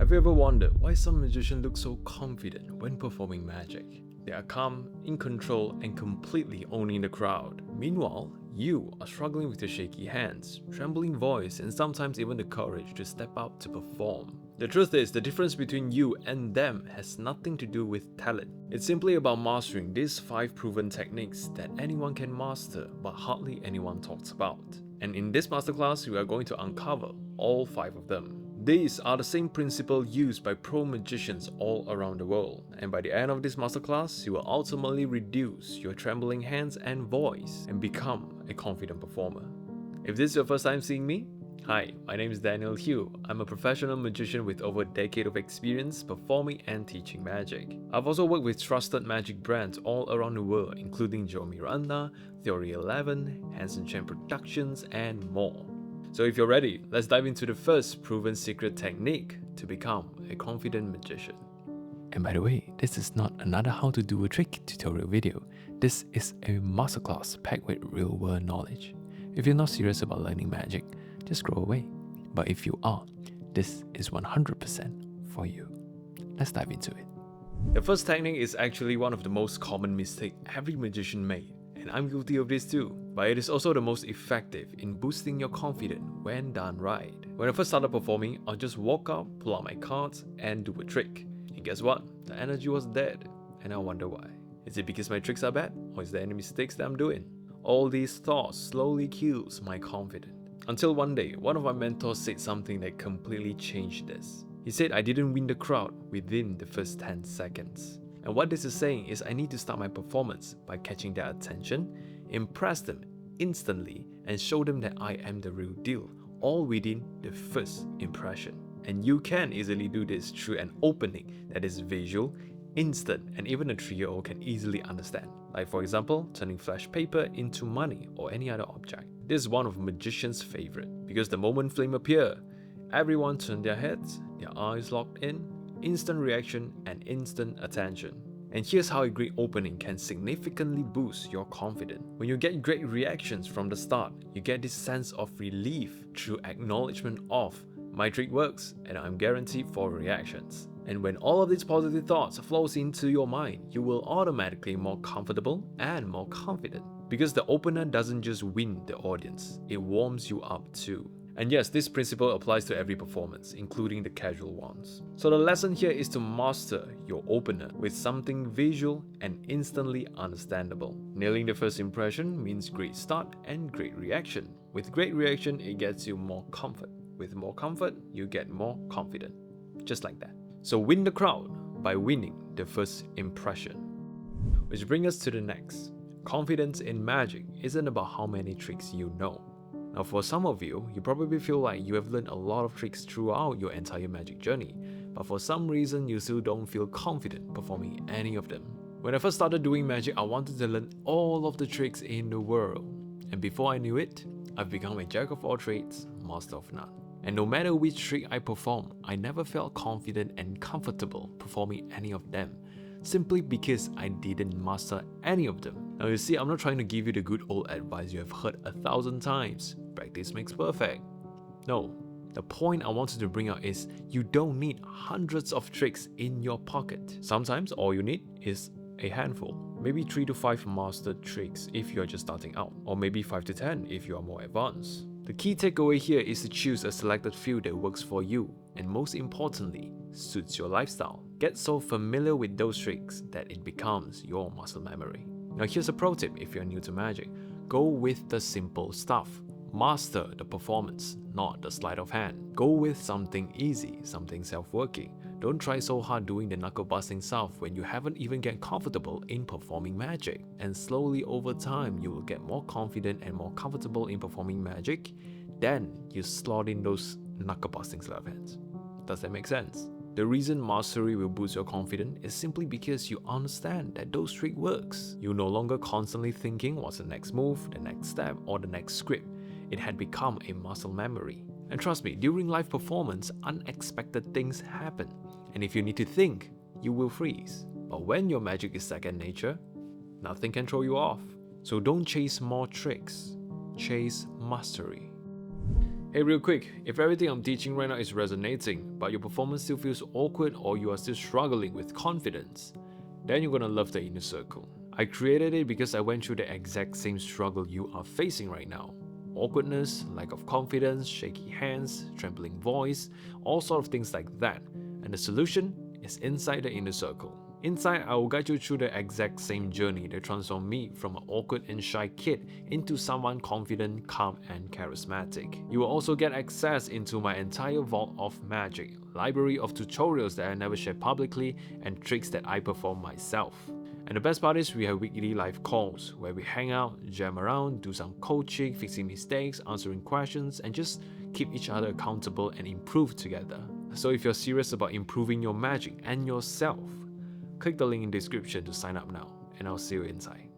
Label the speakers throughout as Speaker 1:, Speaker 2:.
Speaker 1: Have you ever wondered why some magicians look so confident when performing magic? They are calm, in control, and completely owning the crowd. Meanwhile, you are struggling with your shaky hands, trembling voice, and sometimes even the courage to step out to perform. The truth is, the difference between you and them has nothing to do with talent. It's simply about mastering these 5 proven techniques that anyone can master, but hardly anyone talks about. And in this masterclass, we are going to uncover all 5 of them. These are the same principle used by pro magicians all around the world, and by the end of this masterclass, you will ultimately reduce your trembling hands and voice and become a confident performer. If this is your first time seeing me, hi, my name is Daniel Hugh. I'm a professional magician with over a decade of experience performing and teaching magic. I've also worked with trusted magic brands all around the world, including Joe Miranda, Theory 11, Hanson Chen Productions, and more. So if you're ready, let's dive into the first proven secret technique to become a confident magician. And by the way, this is not another how to do a trick tutorial video. This is a masterclass packed with real world knowledge. If you're not serious about learning magic, just scroll away. But if you are, this is 100% for you. Let's dive into it. The first technique is actually one of the most common mistakes every magician made. And I'm guilty of this too, but it is also the most effective in boosting your confidence when done right. When I first started performing, I'll just walk up, pull out my cards, and do a trick. And guess what? The energy was dead, and I wonder why. Is it because my tricks are bad, or is there any mistakes that I'm doing? All these thoughts slowly kills my confidence. Until one day, one of my mentors said something that completely changed this. He said I didn't win the crowd within the first 10 seconds. And what this is saying is I need to start my performance by catching their attention, impress them instantly, and show them that I am the real deal, all within the first impression. And you can easily do this through an opening that is visual, instant, and even a 3-year-old can easily understand. Like for example, turning flash paper into money or any other object. This is one of magician's favorite because the moment flame appear, everyone turn their heads, their eyes locked in, instant reaction and instant attention. And here's how a great opening can significantly boost your confidence. When you get great reactions from the start, you get this sense of relief through acknowledgement of my trick works and I'm guaranteed for reactions. And when all of these positive thoughts flows into your mind, you will automatically more comfortable and more confident. Because the opener doesn't just win the audience, it warms you up too. And yes, this principle applies to every performance, including the casual ones. So the lesson here is to master your opener with something visual and instantly understandable. Nailing the first impression means great start and great reaction. With great reaction, it gets you more comfort. With more comfort, you get more confident. Just like that. So win the crowd by winning the first impression. Which brings us to the next. Confidence in magic isn't about how many tricks you know. Now for some of you, you probably feel like you have learned a lot of tricks throughout your entire magic journey, but for some reason you still don't feel confident performing any of them. When I first started doing magic, I wanted to learn all of the tricks in the world. And before I knew it, I've become a jack of all trades, master of none. And no matter which trick I perform, I never felt confident and comfortable performing any of them, simply because I didn't master any of them. Now you see, I'm not trying to give you the good old advice you have heard 1,000 times, practice makes perfect. No, the point I wanted to bring out is you don't need hundreds of tricks in your pocket. Sometimes all you need is a handful, maybe 3 to 5 mastered tricks if you're just starting out, or maybe 5 to 10 if you are more advanced. The key takeaway here is to choose a selected few that works for you, and most importantly, suits your lifestyle. Get so familiar with those tricks that it becomes your muscle memory. Now here's a pro tip if you're new to magic. Go with the simple stuff. Master the performance, not the sleight of hand. Go with something easy, something self-working. Don't try so hard doing the knuckle-busting stuff when you haven't even get comfortable in performing magic. And slowly over time, you will get more confident and more comfortable in performing magic. Then you slot in those knuckle-busting sleight of hands. Does that make sense? The reason mastery will boost your confidence is simply because you understand that those tricks works. You're no longer constantly thinking what's the next move, the next step, or the next script. It had become a muscle memory. And trust me, during live performance, unexpected things happen. And if you need to think, you will freeze. But when your magic is second nature, nothing can throw you off. So don't chase more tricks, chase mastery. Hey, real quick, if everything I'm teaching right now is resonating, but your performance still feels awkward or you are still struggling with confidence, then you're gonna love the inner circle. I created it because I went through the exact same struggle you are facing right now. Awkwardness, lack of confidence, shaky hands, trembling voice, all sort of things like that. And the solution is inside the inner circle. Inside, I will guide you through the exact same journey that transformed me from an awkward and shy kid into someone confident, calm, and charismatic. You will also get access into my entire vault of magic, library of tutorials that I never share publicly, and tricks that I perform myself. And the best part is we have weekly live calls where we hang out, jam around, do some coaching, fixing mistakes, answering questions, and just keep each other accountable and improve together. So if you're serious about improving your magic and yourself, click the link in the description to sign up now, and I'll see you inside.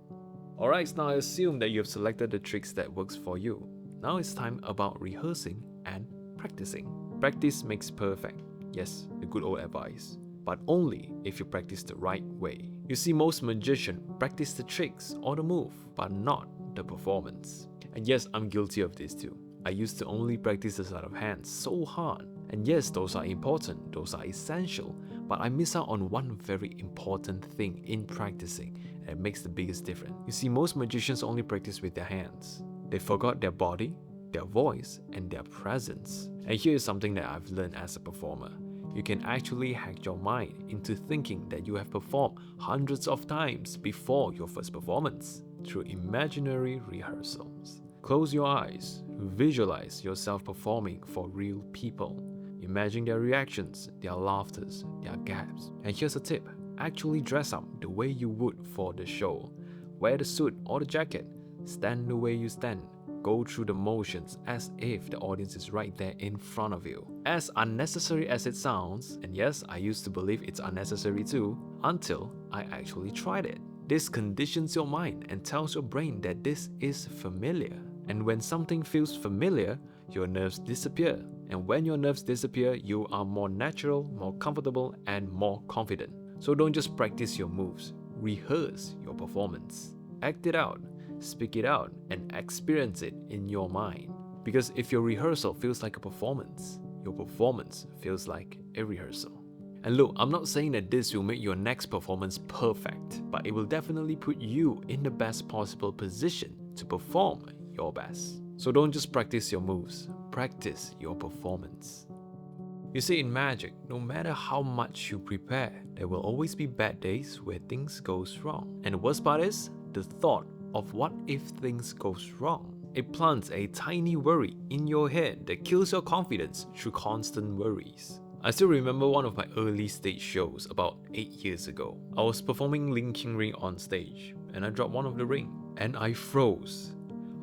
Speaker 1: Alright, now I assume that you have selected the tricks that works for you. Now it's time about rehearsing and practicing. Practice makes perfect. Yes, the good old advice. But only if you practice the right way. You see, most magicians practice the tricks or the move, but not the performance. And yes, I'm guilty of this too. I used to only practice the sleight of hand so hard. And yes, those are important, those are essential, but I miss out on one very important thing in practicing, and it makes the biggest difference. You see, most magicians only practice with their hands. They forgot their body, their voice, and their presence. And here is something that I've learned as a performer. You can actually hack your mind into thinking that you have performed hundreds of times before your first performance through imaginary rehearsals. Close your eyes, visualize yourself performing for real people. Imagine their reactions, their laughters, their gaps. And here's a tip, actually dress up the way you would for the show. Wear the suit or the jacket, stand the way you stand. Go through the motions as if the audience is right there in front of you. As unnecessary as it sounds, and yes, I used to believe it's unnecessary too, until I actually tried it. This conditions your mind and tells your brain that this is familiar. And when something feels familiar, your nerves disappear. And when your nerves disappear, you are more natural, more comfortable, and more confident. So don't just practice your moves, rehearse your performance. Act it out, speak it out, and experience it in your mind. Because if your rehearsal feels like a performance, your performance feels like a rehearsal. And look, I'm not saying that this will make your next performance perfect, but it will definitely put you in the best possible position to perform your best. So don't just practice your moves, practice your performance. You see, in magic, no matter how much you prepare, there will always be bad days where things goes wrong. And the worst part is, the thought of what if things goes wrong. It plants a tiny worry in your head that kills your confidence through constant worries. I still remember one of my early stage shows about 8 years ago. I was performing Ling King Ring on stage, and I dropped one of the ring, and I froze.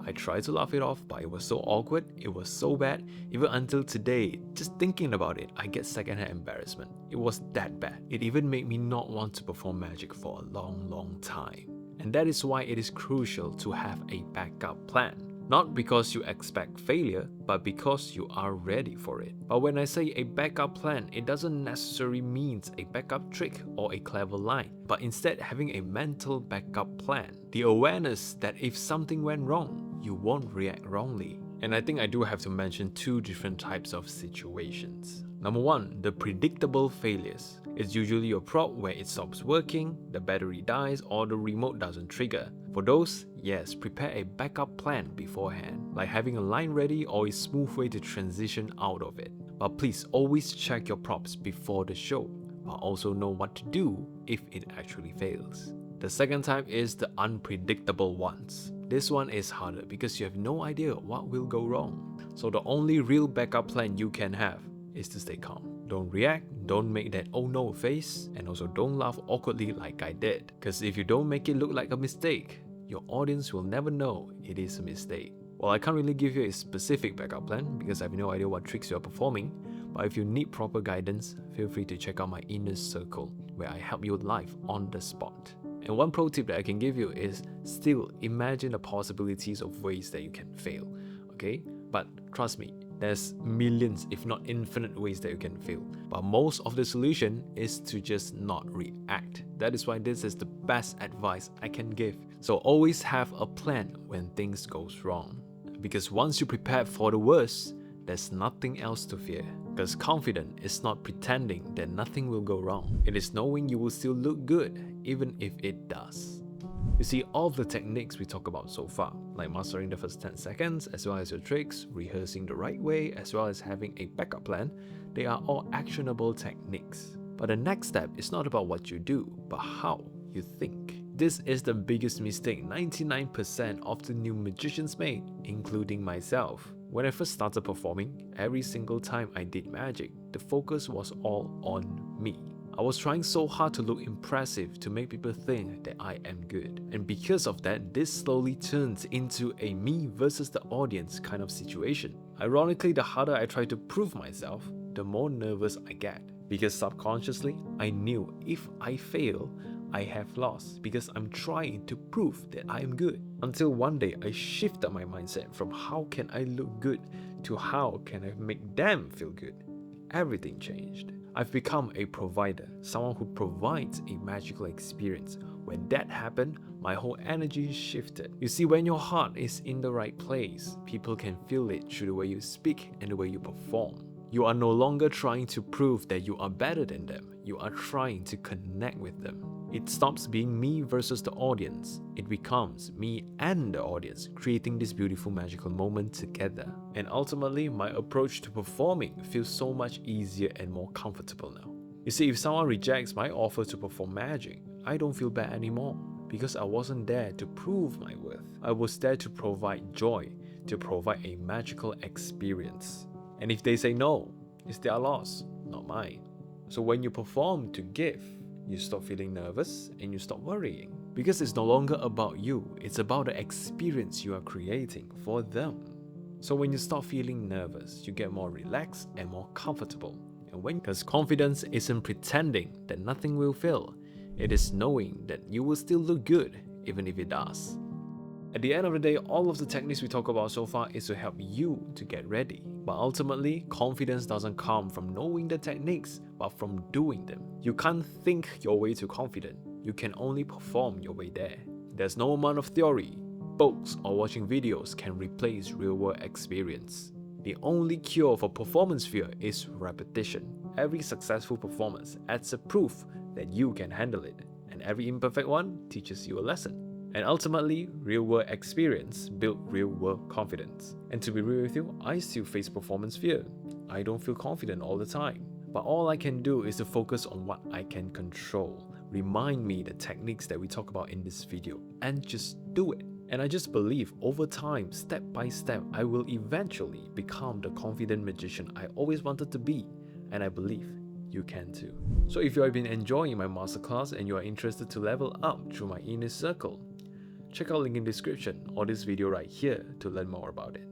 Speaker 1: I tried to laugh it off, but it was so awkward, it was so bad, even until today, just thinking about it, I get secondhand embarrassment. It was that bad. It even made me not want to perform magic for a long time. And that is why it is crucial to have a backup plan. Not because you expect failure, but because you are ready for it. But when I say a backup plan, it doesn't necessarily mean a backup trick or a clever line, but instead having a mental backup plan. The awareness that if something went wrong, you won't react wrongly. And I think I do have to mention two different types of situations. Number one, the predictable failures. It's usually your prop where it stops working, the battery dies, or the remote doesn't trigger. For those, yes, prepare a backup plan beforehand, like having a line ready or a smooth way to transition out of it. But please always check your props before the show, but also know what to do if it actually fails. The second type is the unpredictable ones. This one is harder because you have no idea what will go wrong. So the only real backup plan you can have is to stay calm. Don't react, don't make that oh no face, and also don't laugh awkwardly like I did. Because if you don't make it look like a mistake, your audience will never know it is a mistake. Well, I can't really give you a specific backup plan because I have no idea what tricks you are performing, but if you need proper guidance, feel free to check out my inner circle where I help you live on the spot. And one pro tip that I can give you is still imagine the possibilities of ways that you can fail, okay? But trust me, there's millions if not infinite ways that you can fail. But most of the solution is to just not react. That is why this is the best advice I can give. So always have a plan when things goes wrong. Because once you prepare for the worst, there's nothing else to fear. Because confident is not pretending that nothing will go wrong. It is knowing you will still look good, even if it does. You see, all of the techniques we talk about so far, like mastering the first 10 seconds, as well as your tricks, rehearsing the right way, as well as having a backup plan, they are all actionable techniques. But the next step is not about what you do, but how you think. This is the biggest mistake 99% of the new magicians made, including myself. When I first started performing, every single time I did magic, the focus was all on me. I was trying so hard to look impressive to make people think that I am good. And because of that, this slowly turns into a me versus the audience kind of situation. Ironically, the harder I try to prove myself, the more nervous I get. Because subconsciously, I knew if I fail, I have lost because I'm trying to prove that I am good. Until one day I shifted my mindset from how can I look good to how can I make them feel good. Everything changed. I've become a provider, someone who provides a magical experience. When that happened, my whole energy shifted. You see, when your heart is in the right place, people can feel it through the way you speak and the way you perform. You are no longer trying to prove that you are better than them. You are trying to connect with them. It stops being me versus the audience. It becomes me and the audience, creating this beautiful magical moment together. And ultimately, my approach to performing feels so much easier and more comfortable now. You see, if someone rejects my offer to perform magic, I don't feel bad anymore because I wasn't there to prove my worth. I was there to provide joy, to provide a magical experience. And if they say no, it's their loss, not mine. So when you perform to give, you stop feeling nervous and you stop worrying. Because it's no longer about you, it's about the experience you are creating for them. So when you stop feeling nervous, you get more relaxed and more comfortable. And because confidence isn't pretending that nothing will fail, it is knowing that you will still look good even if it does. At the end of the day, all of the techniques we talk about so far is to help you to get ready. But ultimately, confidence doesn't come from knowing the techniques, but from doing them. You can't think your way to confidence. You can only perform your way there. There's no amount of theory, books, or watching videos can replace real-world experience. The only cure for performance fear is repetition. Every successful performance adds a proof that you can handle it, and every imperfect one teaches you a lesson. And ultimately, real-world experience builds real-world confidence. And to be real with you, I still face performance fear. I don't feel confident all the time. But all I can do is to focus on what I can control. Remind me the techniques that we talk about in this video and just do it. And I just believe over time, step by step, I will eventually become the confident magician I always wanted to be. And I believe you can too. So if you have been enjoying my masterclass and you are interested to level up through my inner circle, check out link in description or this video right here to learn more about it.